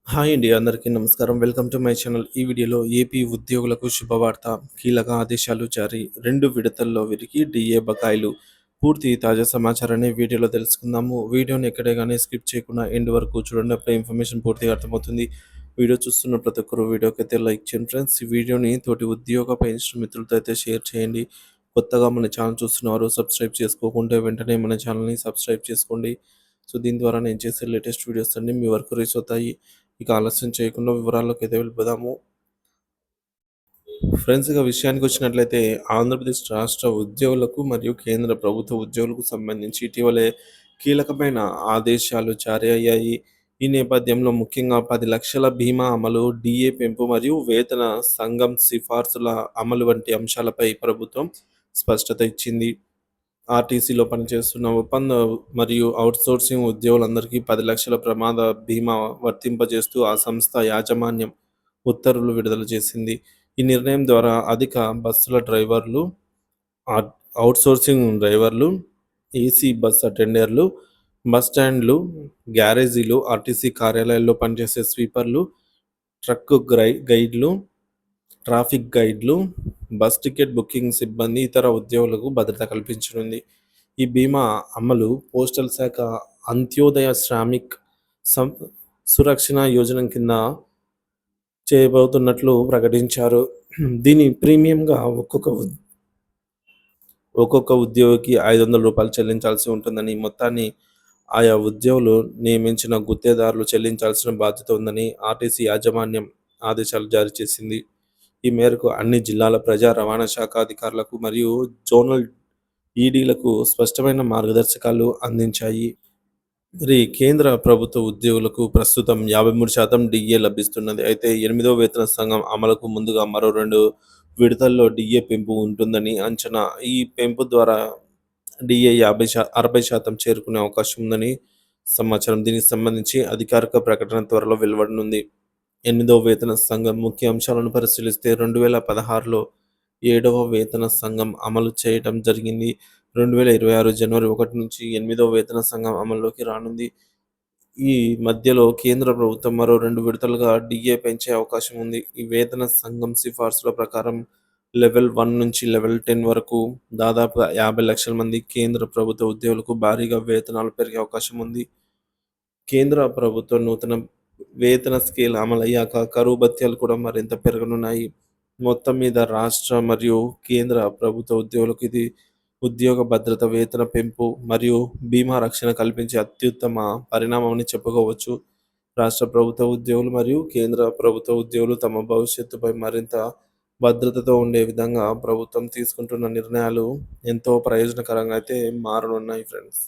Hi అండి. అందరికీ నమస్కారం. Welcome to my channel. ఈ వీడియోలో ఏపీ ఉద్యోగులకు శుభవార్త. కీలక ఆదేశాలు జారీ. 2 విడతల్లో వీరికి డీఏ బకాయిలు. పూర్తి తాజా సమాచారాన్ని వీడియోలో తెలుసుకుందాము. వీడియోని ఎక్కడే గానీ స్కిప్ చేయకుండా ఎండ్ వరకు చూడండి. అప్పుడే ఇన్ఫర్మేషన్ పూర్తిగా అర్థమవుతుంది. వీడియో చూస్తున్న ప్రతి ఒక్కరు వీడియోకైతే లైక్ చేయండి ఫ్రెండ్స్. ఈ వీడియోని తోటి ఉద్యోగ పెన్షన్ మిత్రులతో అయితే షేర్ చేయండి. కొత్తగా మన ఛానల్ చూస్తున్నవారు సబ్స్క్రైబ్ చేసుకోకుంటే వెంటనే మన ఛానల్‌ని సబ్స్క్రైబ్ చేసుకోండి. సో, దీని ద్వారా నేను చేసే లేటెస్ట్ వీడియోస్ అన్నీ మీ వరకు రీచ్ అవుతాయి. ఇక ఆలస్యం చేయకుండా వివరాల్లోకైతే వెళ్ళిపోదాము. ఫ్రెండ్స్, ఇక విషయానికొచ్చినట్లయితే ఆంధ్రప్రదేశ్ రాష్ట్ర ఉద్యోగులకు మరియు కేంద్ర ప్రభుత్వ ఉద్యోగులకు సంబంధించి ఇటీవలే కీలకమైన ఆదేశాలు జారీ అయ్యాయి. ఈ నేపథ్యంలో ముఖ్యంగా 10 లక్షల బీమా అమలు, డీఏ పెంపు మరియు వేతన సంఘం సిఫార్సుల అమలు వంటి అంశాలపై ప్రభుత్వం స్పష్టత ఇచ్చింది. ఆర్టీసీలో పనిచేస్తున్న ఒప్పంద మరియు ఔట్‌సోర్సింగ్ ఉద్యోగులందరికీ 10 లక్షల ప్రమాద బీమా వర్తింపజేస్తూ ఆ సంస్థ యాజమాన్యం ఉత్తర్వులు విడుదల చేసింది. ఈ నిర్ణయం ద్వారా అధిక బస్సుల డ్రైవర్లు, ఆట్ ఔట్‌సోర్సింగ్ డ్రైవర్లు, ఏసీ బస్ అటెండర్లు, బస్ స్టాండ్‌లు, గ్యారేజీలు, ఆర్టీసీ కార్యాలయాల్లో పనిచేసే స్వీపర్లు, ట్రక్ గైడ్లు, ట్రాఫిక్ గైడ్లు, బస్ టికెట్ బుకింగ్ సిబ్బంది, ఇతర ఉద్యోగులకు భద్రత కల్పించనుంది. ఈ బీమా అమలు పోస్టల్ శాఖ అంత్యోదయ శ్రామిక్ సం సురక్షణ యోజన కింద చేయబోతున్నట్లు ప్రకటించారు. దీని ప్రీమియంగా ఒక్కొక్క ఉద్యోగికి రూ. 500 చెల్లించాల్సి ఉంటుందని, మొత్తాన్ని ఆయా ఉద్యోగులు నియమించిన గుత్తేదారులు చెల్లించాల్సిన బాధ్యత ఉందని ఆర్టీసీ యాజమాన్యం ఆదేశాలు జారీ చేసింది. ఈ మేరకు అన్ని జిల్లాల ప్రజా రవాణా శాఖ అధికారులకు మరియు జోనల్ ఈడీలకు స్పష్టమైన మార్గదర్శకాలు అందించాయి. మరి కేంద్ర ప్రభుత్వ ఉద్యోగులకు ప్రస్తుతం 53% డీఏ లభిస్తున్నది. అయితే ఎనిమిదో వేతన సంఘం అమలుకు ముందుగా మరో 2 విడతల్లో డీఏ పెంపు ఉంటుందని అంచనా. ఈ పెంపు ద్వారా డీఏ 60% చేరుకునే అవకాశం ఉందని సమాచారం. దీనికి సంబంధించి అధికారిక ప్రకటన త్వరలో వెలువడనుంది. ఎనిమిదవ వేతన సంఘం ముఖ్య అంశాలను పరిశీలిస్తే 2016లో ఏడవ వేతన సంఘం అమలు చేయటం జరిగింది. 2026 జనవరి 1 నుంచి ఎనిమిదవ వేతన సంఘం అమల్లోకి రానుంది. ఈ మధ్యలో కేంద్ర ప్రభుత్వం మరో 2 విడతలుగా డీఏ పెంచే అవకాశం ఉంది. ఈ వేతన సంఘం సిఫార్సుల ప్రకారం లెవెల్ 1 నుంచి లెవెల్ 10 వరకు దాదాపుగా 50 లక్షల మంది కేంద్ర ప్రభుత్వ ఉద్యోగులకు భారీగా వేతనాలు పెరిగే అవకాశం ఉంది. కేంద్ర ప్రభుత్వ నూతన వేతన స్కేల్ అమలయ్యాక కరువు భత్యాలు కూడా మరింత పెరగనున్నాయి. మొత్తం మీద రాష్ట్ర మరియు కేంద్ర ప్రభుత్వ ఉద్యోగులకు ఇది ఉద్యోగ భద్రత, వేతన పెంపు మరియు బీమా రక్షణ కల్పించే అత్యుత్తమ పరిణామమని చెప్పుకోవచ్చు. రాష్ట్ర ప్రభుత్వ ఉద్యోగులు మరియు కేంద్ర ప్రభుత్వ ఉద్యోగులు తమ భవిష్యత్తుపై మరింత భద్రతతో ఉండే విధంగా ప్రభుత్వం తీసుకుంటున్న నిర్ణయాలు ఎంతో ప్రయోజనకరంగా అయితే మారనున్నాయి ఫ్రెండ్స్.